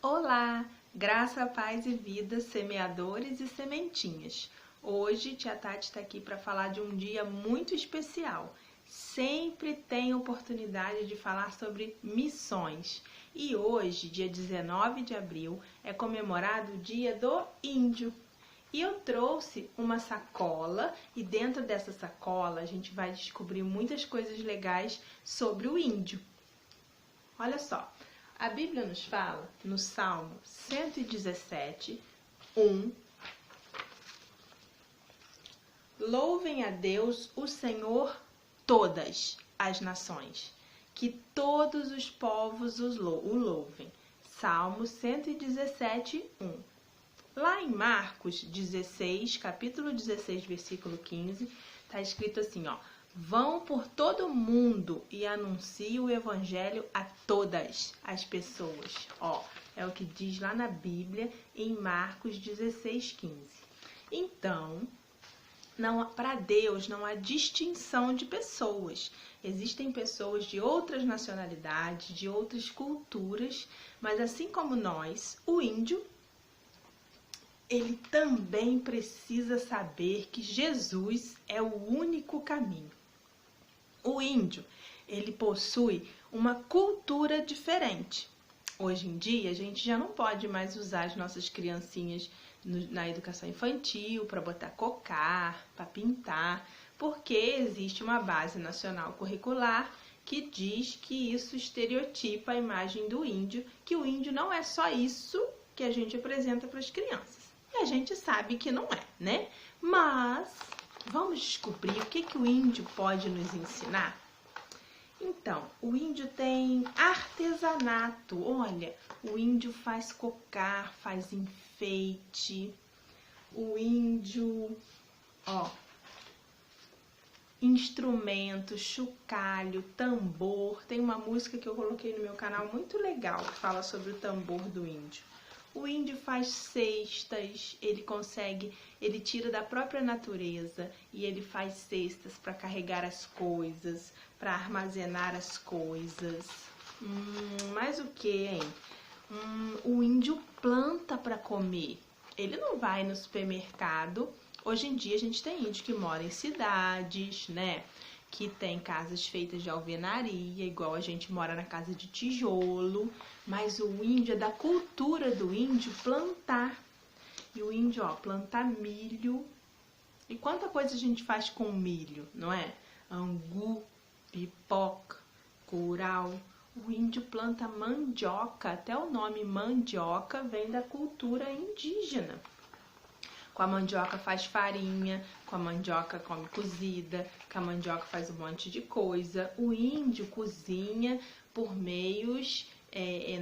Olá, graça, paz e vida, semeadores e sementinhas. Hoje, tia Tati está aqui para falar de um dia muito especial. Sempre tem oportunidade de falar sobre missões. E hoje, dia 19 de abril, é comemorado o Dia do Índio. E eu trouxe uma sacola e dentro dessa sacola a gente vai descobrir muitas coisas legais sobre o índio. Olha só. A Bíblia nos fala, no Salmo 117, 1, louvem a Deus, o Senhor, todas as nações, que todos os povos o louvem. Salmo 117, 1. Lá em Marcos 16, capítulo 16, versículo 15, está escrito assim, ó. Vão por todo mundo e anunciem o evangelho a todas as pessoas. Ó, é o que diz lá na Bíblia em Marcos 16, 15. Então, para Deus não há distinção de pessoas. Existem pessoas de outras nacionalidades, de outras culturas, mas assim como nós, o índio, ele também precisa saber que Jesus é o único caminho. O índio, ele possui uma cultura diferente. Hoje em dia, a gente já não pode mais usar as nossas criancinhas na educação infantil para botar cocar, para pintar, porque existe uma base nacional curricular que diz que isso estereotipa a imagem do índio, que o índio não é só isso que a gente apresenta para as crianças. E a gente sabe que não é, né? Mas vamos descobrir o que o índio pode nos ensinar? Então, o índio tem artesanato. Olha, o índio faz cocar, faz enfeite. O índio, ó, instrumento, chocalho, tambor. Tem uma música que eu coloquei no meu canal muito legal que fala sobre o tambor do índio. O índio faz cestas, ele tira da própria natureza e ele faz cestas para carregar as coisas, para armazenar as coisas. Mais o que, hein? O índio planta para comer. Ele não vai no supermercado. Hoje em dia a gente tem índio que mora em cidades, né? Que tem casas feitas de alvenaria, igual a gente mora na casa de tijolo, mas o índio é da cultura do índio plantar. E o índio, ó, plantar milho. E quanta coisa a gente faz com milho, não é? Angu, pipoca, curau. O índio planta mandioca, até o nome mandioca vem da cultura indígena. Com a mandioca faz farinha, com a mandioca come cozida, com a mandioca faz um monte de coisa. O índio cozinha por meios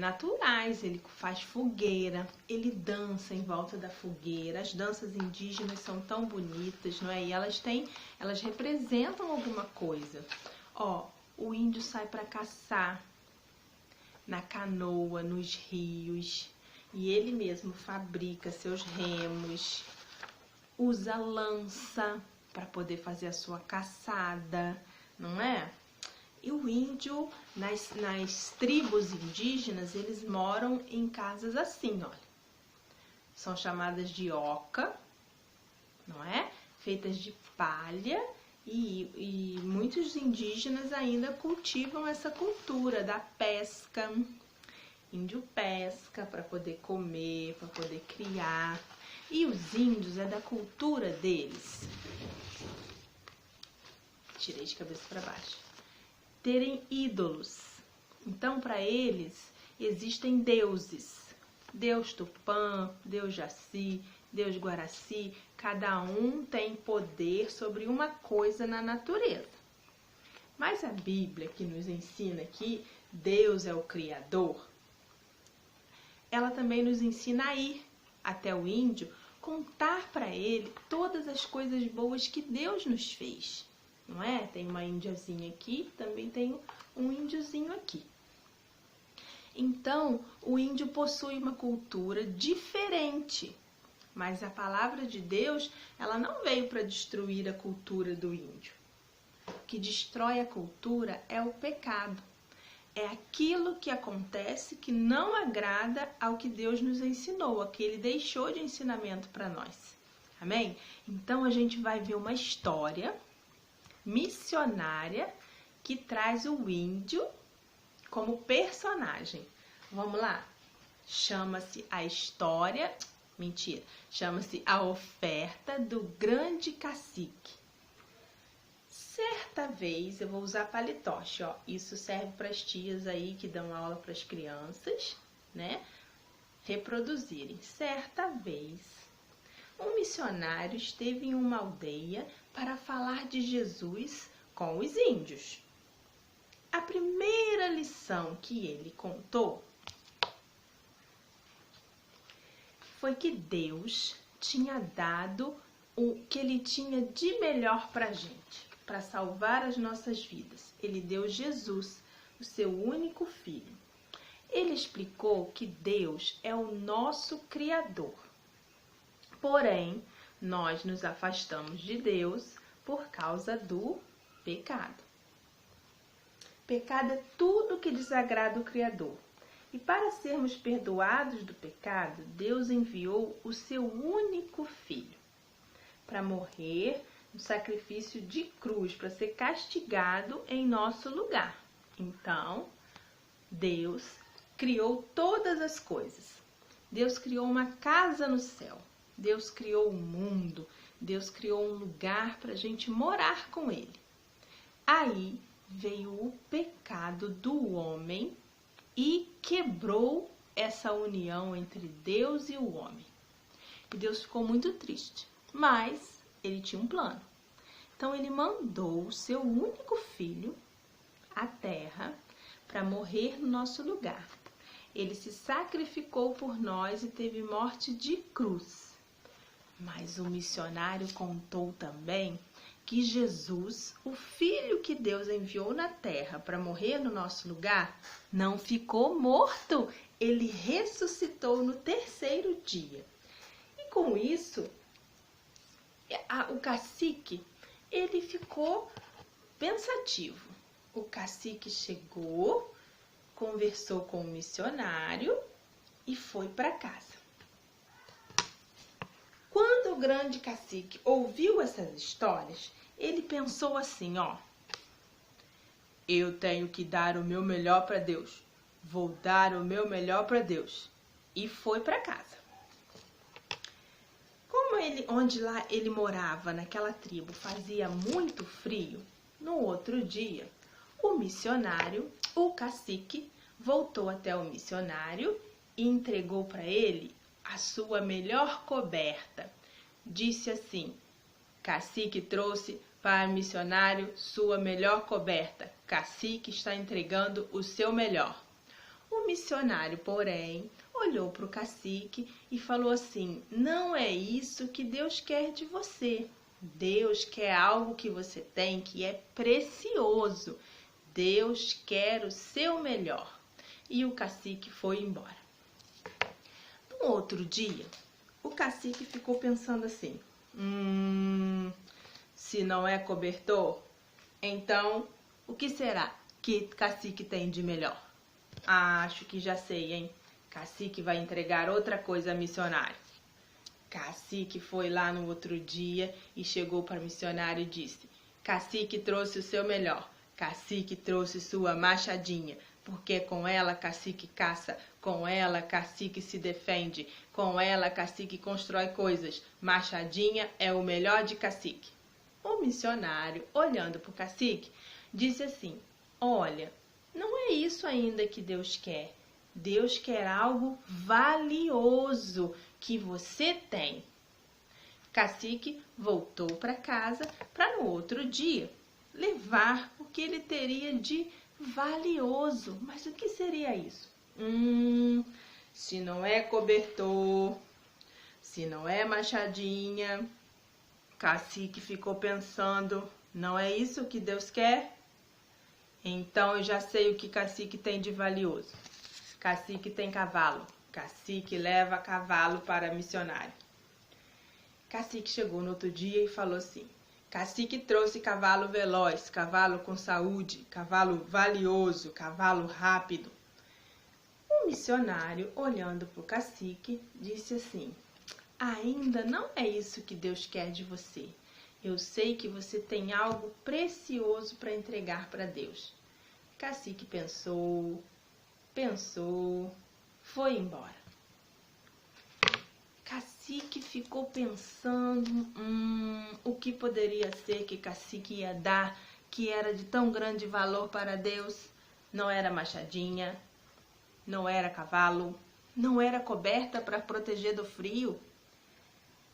naturais, ele faz fogueira, ele dança em volta da fogueira. As danças indígenas são tão bonitas, não é? E elas representam alguma coisa. Ó, o índio sai para caçar na canoa, nos rios, e ele mesmo fabrica seus remos. Usa lança para poder fazer a sua caçada, não é? E o índio, nas tribos indígenas, eles moram em casas assim, olha. São chamadas de oca, não é? Feitas de palha e muitos indígenas ainda cultivam essa cultura da pesca. Índio pesca para poder comer, para poder criar. E os índios é da cultura deles. Tirei de cabeça para baixo. Terem ídolos. Então, para eles, existem deuses. Deus Tupã, Deus Jaci, Deus Guaraci. Cada um tem poder sobre uma coisa na natureza. Mas a Bíblia, que nos ensina que Deus é o Criador, ela também nos ensina a ir até o índio, contar para ele todas as coisas boas que Deus nos fez, não é? Tem uma índiazinha aqui, também tem um índiozinho aqui. Então, o índio possui uma cultura diferente, mas a palavra de Deus, ela não veio para destruir a cultura do índio. O que destrói a cultura é o pecado. é aquilo que acontece que não agrada ao que Deus nos ensinou, ao que Ele deixou de ensinamento para nós. Amém? Então a gente vai ver uma história missionária que traz o índio como personagem. Vamos lá? Chama-se a história... Mentira. Chama-se A Oferta do Grande Cacique. Certa vez, eu vou usar palitoche, ó. Isso serve para as tias aí que dão aula para as crianças, né? Reproduzirem. Certa vez, um missionário esteve em uma aldeia para falar de Jesus com os índios. A primeira lição que ele contou foi que Deus tinha dado o que Ele tinha de melhor para a gente, para salvar as nossas vidas. Ele deu Jesus, o seu único filho. Ele explicou que Deus é o nosso Criador. Porém, nós nos afastamos de Deus por causa do pecado. Pecado é tudo que desagrada o Criador. E para sermos perdoados do pecado, Deus enviou o seu único filho para morrer no sacrifício de cruz, para ser castigado em nosso lugar. Então, Deus criou todas as coisas. Deus criou uma casa no céu. Deus criou o mundo. Deus criou um lugar para a gente morar com Ele. Aí veio o pecado do homem e quebrou essa união entre Deus e o homem. E Deus ficou muito triste, mas Ele tinha um plano. Então Ele mandou o seu único filho à terra para morrer no nosso lugar. Ele se sacrificou por nós e teve morte de cruz. Mas o missionário contou também que Jesus, o Filho que Deus enviou na terra para morrer no nosso lugar, não ficou morto. Ele ressuscitou no terceiro dia. E com isso, o cacique, ele ficou pensativo. O cacique chegou, conversou com o missionário e foi para casa. Quando o grande cacique ouviu essas histórias, ele pensou assim, ó: eu tenho que dar o meu melhor para Deus. Vou dar o meu melhor para Deus. E foi para casa. Como onde lá ele morava, naquela tribo, fazia muito frio, no outro dia, o missionário, o cacique, voltou até o missionário e entregou para ele a sua melhor coberta. Disse assim: cacique trouxe para o missionário sua melhor coberta. Cacique está entregando o seu melhor. O missionário, porém, olhou para o cacique e falou assim: não é isso que Deus quer de você. Deus quer algo que você tem que é precioso. Deus quer o seu melhor. E o cacique foi embora. No outro dia, o cacique ficou pensando assim: se não é cobertor, então o que será que cacique tem de melhor? Acho que já sei, hein? Cacique vai entregar outra coisa a missionário. Cacique foi lá no outro dia e chegou para o missionário e disse: cacique trouxe o seu melhor. Cacique trouxe sua machadinha, porque com ela cacique caça, com ela cacique se defende, com ela cacique constrói coisas. Machadinha é o melhor de cacique. O missionário, olhando para o cacique, disse assim: olha, não é isso ainda que Deus quer. Deus quer algo valioso que você tem. Cacique voltou para casa para no outro dia levar o que ele teria de valioso. Mas o que seria isso? Se não é cobertor, se não é machadinha. Cacique ficou pensando: não é isso que Deus quer? Então eu já sei o que cacique tem de valioso. Cacique tem cavalo. Cacique leva cavalo para missionário. Cacique chegou no outro dia e falou assim: Cacique trouxe cavalo veloz, cavalo com saúde, cavalo valioso, cavalo rápido. O missionário, olhando para o cacique, disse assim: ainda não é isso que Deus quer de você. Eu sei que você tem algo precioso para entregar para Deus. Cacique pensou, foi embora. Cacique ficou pensando, o que poderia ser que Cacique ia dar, que era de tão grande valor para Deus. Não era machadinha, não era cavalo, não era coberta para proteger do frio.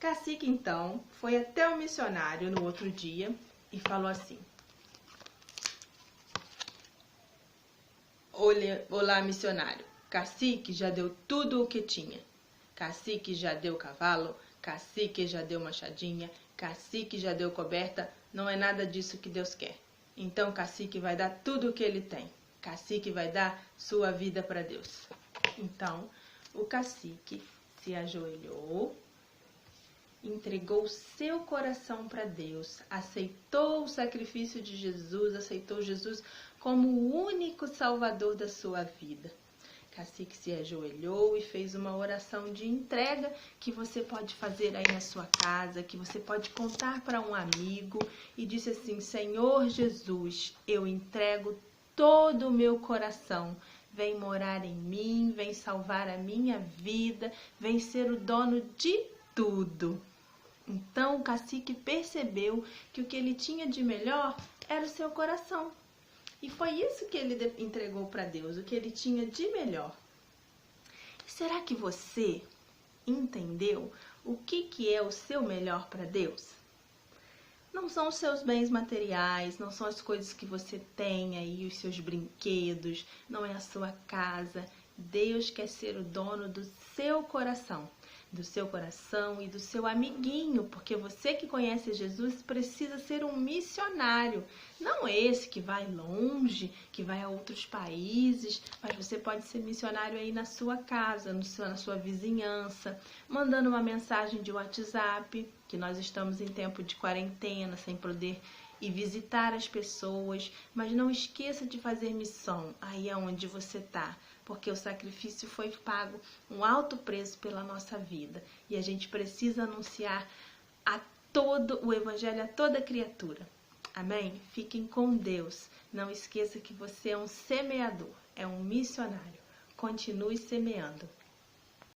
Cacique então foi até o missionário no outro dia e falou assim: olá, missionário, Cacique já deu tudo o que tinha. Cacique já deu cavalo, Cacique já deu machadinha, Cacique já deu coberta, não é nada disso que Deus quer. Então Cacique vai dar tudo o que ele tem. Cacique vai dar sua vida para Deus. Então o cacique se ajoelhou, entregou seu coração para Deus, aceitou o sacrifício de Jesus, aceitou Jesus como o único salvador da sua vida. Cacique se ajoelhou e fez uma oração de entrega que você pode fazer aí na sua casa, que você pode contar para um amigo, e disse assim: Senhor Jesus, eu entrego todo o meu coração. Vem morar em mim, vem salvar a minha vida, vem ser o dono de tudo. Então o cacique percebeu que o que ele tinha de melhor era o seu coração. E foi isso que ele entregou para Deus, o que ele tinha de melhor. Será que você entendeu o que é o seu melhor para Deus? Não são os seus bens materiais, não são as coisas que você tem aí, os seus brinquedos, não é a sua casa. Deus quer ser o dono do seu coração e do seu amiguinho, porque você que conhece Jesus precisa ser um missionário, não esse que vai longe, que vai a outros países, mas você pode ser missionário aí na sua casa, na sua vizinhança, mandando uma mensagem de WhatsApp, que nós estamos em tempo de quarentena, sem poder ir visitar as pessoas, mas não esqueça de fazer missão aí aonde você está, porque o sacrifício foi pago, um alto preço pela nossa vida, e a gente precisa anunciar o evangelho a toda criatura. Amém? Fiquem com Deus. Não esqueça que você é um semeador, é um missionário. Continue semeando.